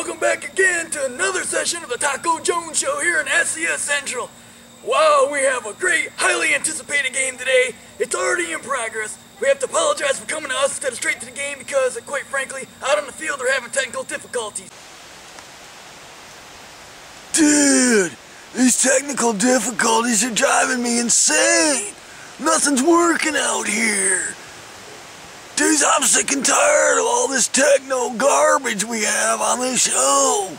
welcome back again to another session of the Taco Jones Show here in SCS Central. Wow, we have a great, highly anticipated game today. It's already in progress. We have to apologize for coming to us instead of straight to the game because, quite frankly, out on the field they're having technical difficulties. Dude, these technical difficulties are driving me insane. Nothing's working out here. Dude, I'm sick and tired of all this techno garbage we have on this show.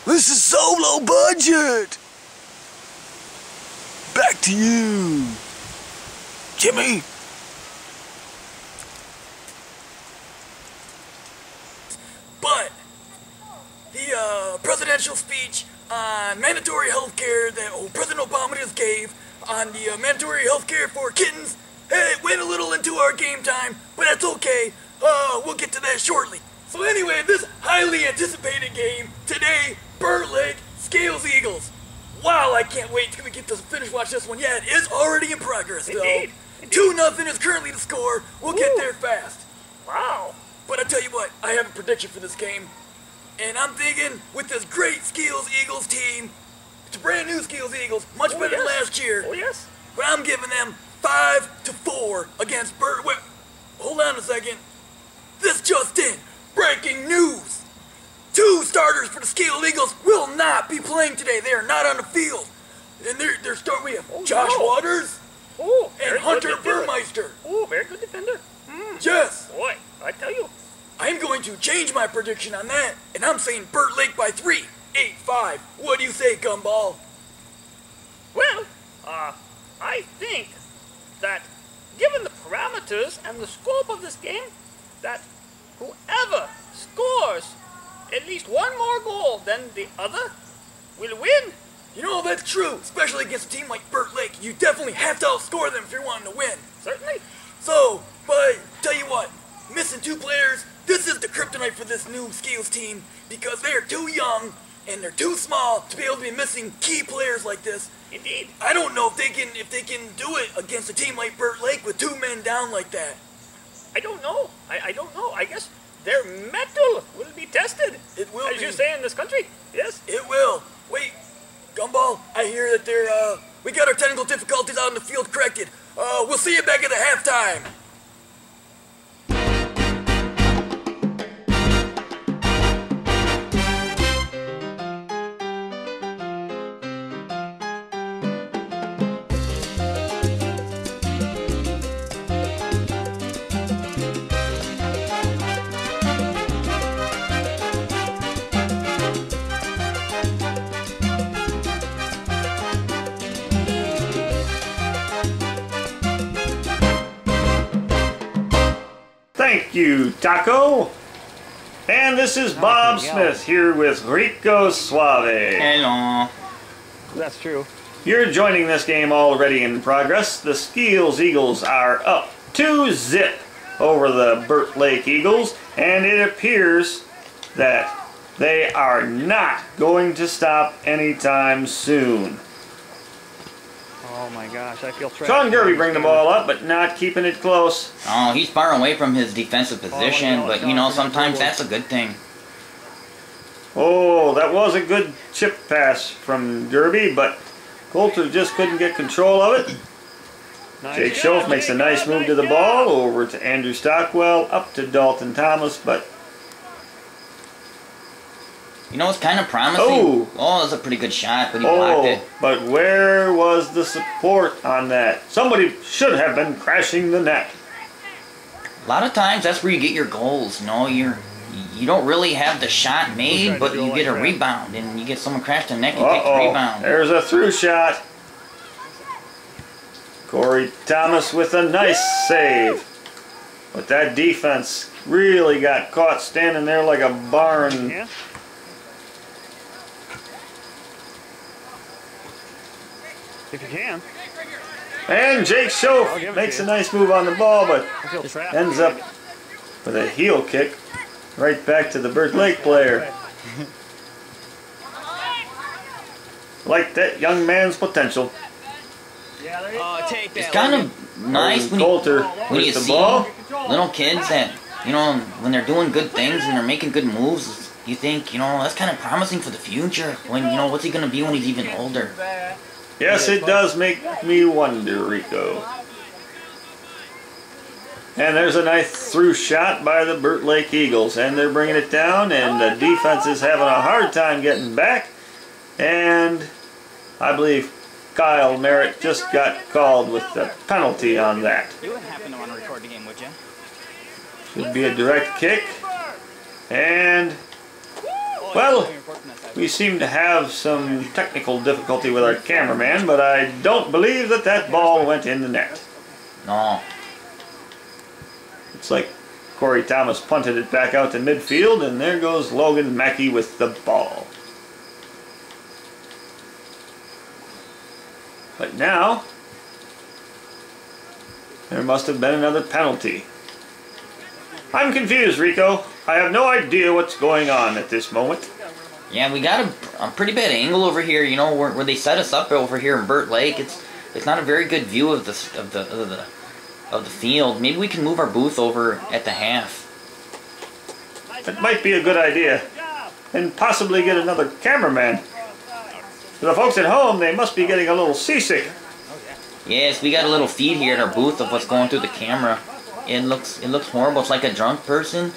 This is so low budget. Back to you, Jimmy. But the presidential speech on mandatory health care that President Obama just gave on the mandatory health care for kittens, hey, it went a little into our game time, but that's okay. We'll get to that shortly. So anyway, this highly anticipated game today, Burt Lake, Skeels Eagles. Wow, I can't wait till we get to finish watch this one. Yeah, it is already in progress, though. Indeed. 2-0 is currently the score. We'll get there fast. Wow. But I tell you what, I have a prediction for this game. And I'm thinking, with this great Skeels Eagles team, it's a brand new Skeels Eagles, much better than last year. Oh, yes. But I'm giving them 5-4 against Burt. Wait, hold on a second. This just in. Breaking news. 2 starters for the Skeels Eagles will not be playing today. They are not on the field. And we have Josh Waters and Hunter Burmeister. Oh, very good defender. Yes. Boy, I tell you. I'm going to change my prediction on that, and I'm saying Burt Lake by 3, 8-5. What do you say, Gumball? Well, I think that given the parameters and the scope of this game, that whoever scores at least one more goal than the other will win. You know, that's true, especially against a team like Burt Lake. You definitely have to outscore them if you're wanting to win. Certainly. So, but tell you what, missing 2 players, this is the kryptonite for this new Skeels team because they are too young and they're too small to be able to be missing key players like this. Indeed. I don't know if they can do it against a team like Burt Lake with 2 men down like that. I don't know. I don't know. I guess their mettle will be tested. It will as be. you say in this country. Yes. It will. Wait, Gumball, I hear that we got our technical difficulties out in the field corrected. We'll see you back at the halftime. Thank you, Taco. And this is Bob Smith here with Rico Suave. Hello. That's true. You're joining this game already in progress. The Skeels Eagles are up 2-0 over the Burt Lake Eagles, and it appears that they are not going to stop anytime soon. Oh my gosh, I feel trapped. Sean Gerby bring the ball up, but not keeping it close. Oh, he's far away from his defensive position, but you know, sometimes that's a good thing. Oh, that was a good chip pass from Gerby, but Coulter just couldn't get control of it. Jake Schoaf makes a nice move to the ball, over to Andrew Stockwell, up to Dalton Thomas, but... You know, it's kind of promising. Oh, that's a pretty good shot, but he blocked it. But where was the support on that? Somebody should have been crashing the net. A lot of times, that's where you get your goals. You know, you don't really have the shot made, but you get a rebound, and you get someone crash the net, you take the rebound. There's a through shot. Corey Thomas with a nice save. But that defense really got caught standing there like a barn. Yeah. If you can. And Jake Schoaf makes a nice move on the ball, but ends up with a heel kick right back to the Burt Lake player. Like that young man's potential. It's kind of nice when you see ball. little kids that, you know, when they're doing good things and they're making good moves, you think, you know, that's kind of promising for the future. When, you know, what's he going to be when he's even older? Yes, it does make me wonder, Rico. And there's a nice through shot by the Burt Lake Eagles, and they're bringing it down, and the defense is having a hard time getting back. And I believe Kyle Merritt just got called with the penalty on that. You wouldn't happen to want to record the game, would you? Should be a direct kick. And, well, we seem to have some technical difficulty with our cameraman, but I don't believe that that ball went in the net. No. Looks like Corey Thomas punted it back out to midfield, and there goes Logan Mackey with the ball. But now, there must have been another penalty. I'm confused, Rico. I have no idea what's going on at this moment. Yeah, we got a pretty bad angle over here, you know, where they set us up over here in Burt Lake. It's not a very good view of the field. Maybe we can move our booth over at the half. That might be a good idea. And possibly get another cameraman. For the folks at home, they must be getting a little seasick. Yes, we got a little feed here at our booth of what's going through the camera. It looks horrible. It's like a drunk person.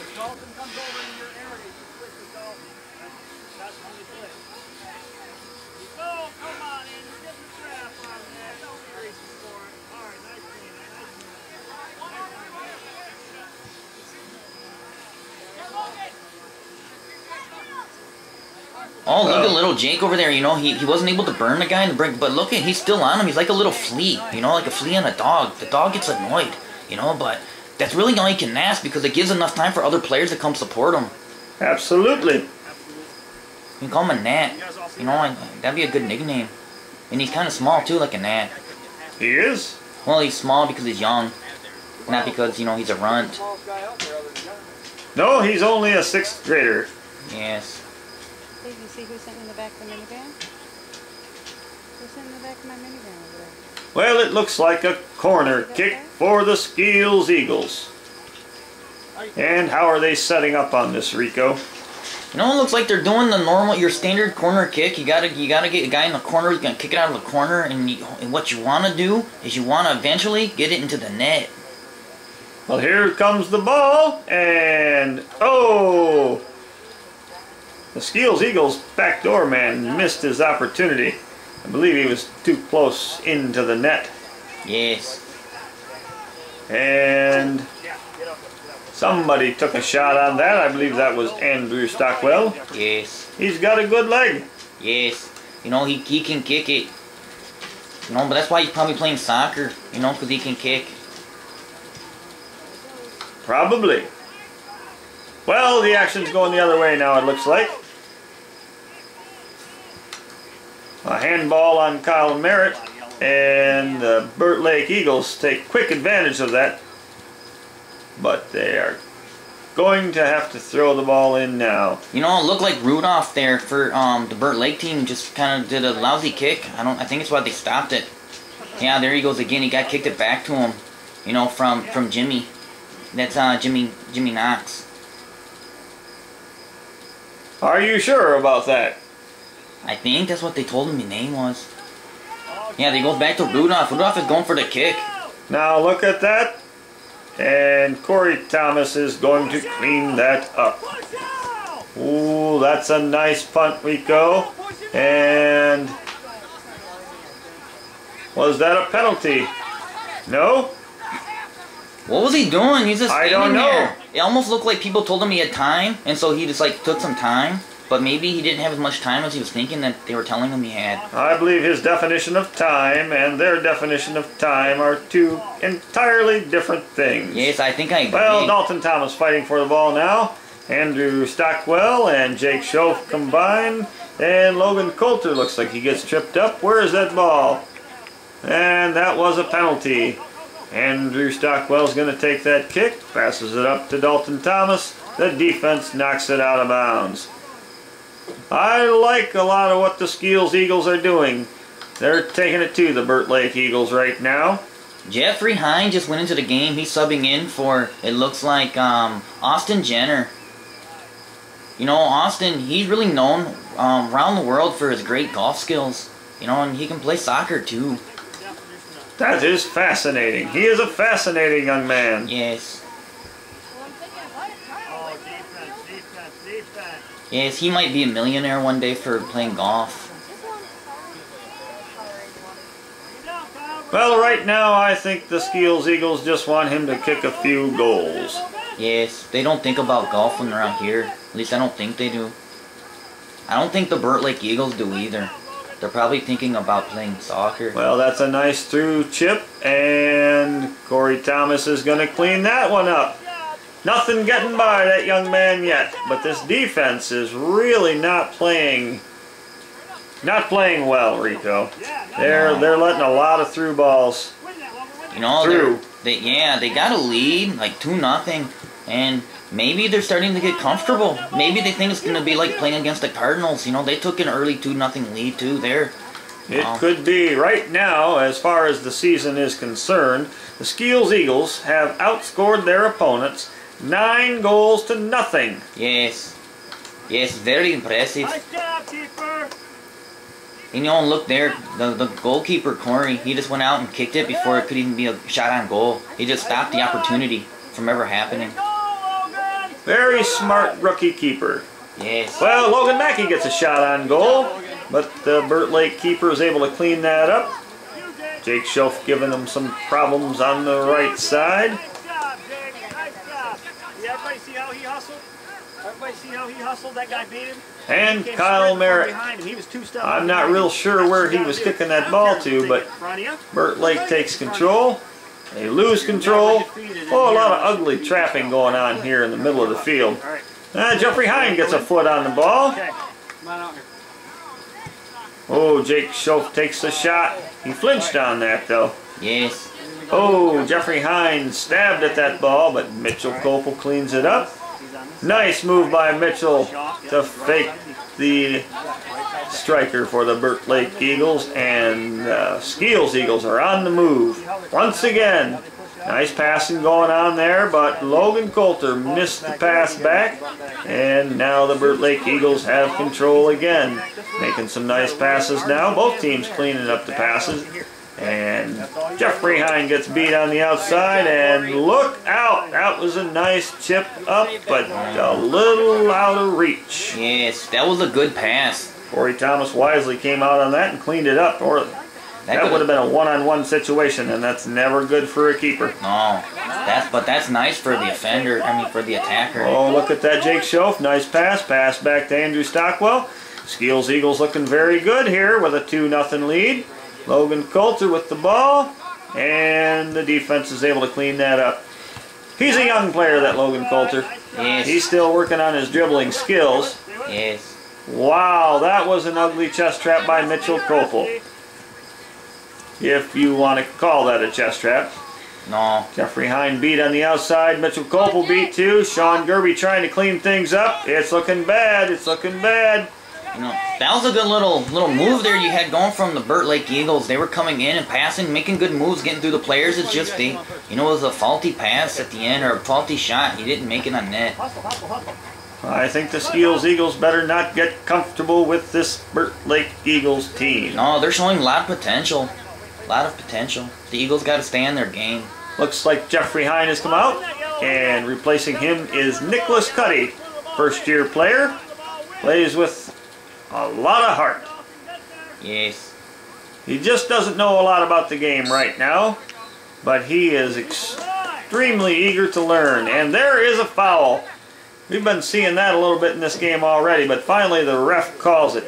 Oh, look at little Jake over there, you know, he wasn't able to burn the guy in the brink, but look at, he's still on him. He's like a little flea, you know, like a flea on a dog. The dog gets annoyed, you know, but that's really all you can ask because it gives enough time for other players to come support him. Absolutely. You can call him a gnat, you know, that'd be a good nickname. And he's kind of small too, like a gnat. He is? Well, he's small because he's young, not because, you know, he's a runt. No, he's only a 6th grader. Yes. Hey, you see who's sitting in the back of the minivan? Who's sitting in the back of my minivan over there? Well, it looks like a corner kick for the Skeels Eagles. And how are they setting up on this, Rico? You know, it looks like they're doing the normal, your standard corner kick. You gotta get a guy in the corner who's gonna kick it out of the corner, and what you want to do is you want to eventually get it into the net. Well, here comes the ball, and oh! The Skeels Eagles backdoor man missed his opportunity. I believe he was too close into the net. Yes. And somebody took a shot on that. I believe that was Andrew Stockwell. Yes. He's got a good leg. Yes. You know, he can kick it. You know, but that's why he's probably playing soccer, you know, because he can kick. Probably. Well, the action's going the other way now, it looks like. A handball on Kyle Merritt, and the Burt Lake Eagles take quick advantage of that. But they are going to have to throw the ball in now. You know, it looked like Rudolph there for the Burt Lake team just kind of did a lousy kick. I think it's why they stopped it. Yeah, there he goes again. He got kicked it back to him. You know, from Jimmy. That's Jimmy Knox. Are you sure about that? I think that's what they told him the name was. Yeah, they go back to Rudolph. Rudolph is going for the kick. Now look at that. And Corey Thomas is going to clean that up. Ooh, that's a nice punt, Rico. And was that a penalty? No? What was he doing? He's just I don't know. there. It almost looked like people told him he had time, and so he just like took some time. But maybe he didn't have as much time as he was thinking that they were telling him he had. I believe his definition of time and their definition of time are two entirely different things. Yes, I think I agree. Well, Dalton Thomas fighting for the ball now. Andrew Stockwell and Jake Schoaf combined. And Logan Coulter looks like he gets tripped up. Where is that ball? And that was a penalty. Andrew Stockwell's going to take that kick. Passes it up to Dalton Thomas. The defense knocks it out of bounds. I like a lot of what the Skeels Eagles are doing. They're taking it to the Burt Lake Eagles right now. Jeffrey Hine just went into the game. He's subbing in for, it looks like, Austin Jenner. You know, Austin, he's really known around the world for his great golf skills. You know, and he can play soccer too. That is fascinating. He is a fascinating young man. Yes. Oh, defense. Yes, he might be a millionaire one day for playing golf. Well, right now I think the Skeels Eagles just want him to kick a few goals. Yes, they don't think about golf when they're out here. At least I don't think they do. I don't think the Burt Lake Eagles do either. They're probably thinking about playing soccer. Well, that's a nice through chip, and Corey Thomas is going to clean that one up. Nothing getting by that young man yet, but this defense is really not playing well, Rico. They're letting a lot of through balls You know, through. they got a lead, like 2-0, and maybe they're starting to get comfortable. Maybe they think it's going to be like playing against the Cardinals. You know, they took an early 2-0 lead too there. It could be. Right now, as far as the season is concerned, the Skeels Eagles have outscored their opponents 9 goals to nothing. Yes. Yes, very impressive. Nice job, keeper. And you know, look there, the goalkeeper, Corey, he just went out and kicked it before it could even be a shot on goal. He just stopped the opportunity from ever happening. Very smart rookie keeper. Yes. Well, Logan Mackey gets a shot on goal, but the Burt Lake keeper is able to clean that up. Jake Schoaf giving him some problems on the right side. Nice job, Jake. Nice job. Did everybody see how he hustled? Everybody see how he hustled? That guy beat him. And He came Kyle sprinting from Merritt. behind him. He was 2 steps I'm not behind real him. sure That's where what he you was gotta kicking do. that ball I don't care to, if but they get in front of you. Burt Lake takes control. They lose control. Oh, a lot of ugly trapping going on here in the middle of the field. All right. Jeffrey Hine gets a foot on the ball. Okay. Come on out here. Oh, Jake Schoaf takes the shot. He flinched on that, though. Yes. Oh, Jeffrey Hines stabbed at that ball, but Mitchell Copel cleans it up. Nice move by Mitchell to fake the striker for the Burt Lake Eagles, and Skeels Eagles are on the move once again. Nice passing going on there, but Logan Coulter missed the pass back, and now the Burt Lake Eagles have control again. Making some nice passes now. Both teams cleaning up the passes. And Jeffrey Hine gets beat on the outside, and look out! That was a nice chip up, but a little out of reach. Yes, that was a good pass. Corey Thomas wisely came out on that and cleaned it up, or that would have been a one-on-one situation, and that's never good for a keeper. No, but that's nice for the offender. I mean, for the attacker. Oh, look at that, Jake Schoaf. Nice pass back to Andrew Stockwell. Skeels Eagles looking very good here with a 2-0 lead. Logan Coulter with the ball, and the defense is able to clean that up. He's a young player, that Logan Coulter. Yes. He's still working on his dribbling skills. Yes. Wow, that was an ugly chest trap by Mitchell Copel, if you want to call that a chest trap. No. Jeffrey Hine beat on the outside. Mitchell Copel beat too. Sean Gerby trying to clean things up. It's looking bad. It's looking bad. You know, that was a good little move there you had going from the Burt Lake Eagles. They were coming in and passing, making good moves, getting through the players. It's just it was a faulty pass at the end, or a faulty shot. He didn't make it on net. I think the Skeels Eagles better not get comfortable with this Burt Lake Eagles team. No, they're showing a lot of potential. A lot of potential. The Eagles got to stay on their game. Looks like Jeffrey Hine has come out, and replacing him is Nicholas Cuddy, first-year player. Plays with a lot of heart. Yes. He just doesn't know a lot about the game right now, but he is extremely eager to learn. And there is a foul. We've been seeing that a little bit in this game already, but finally the ref calls it.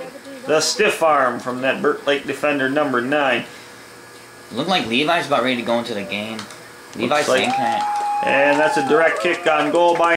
The stiff arm from that Burt Lake defender, number 9. Looked like Levi's about ready to go into the game. Levi's saying that. And that's a direct kick on goal by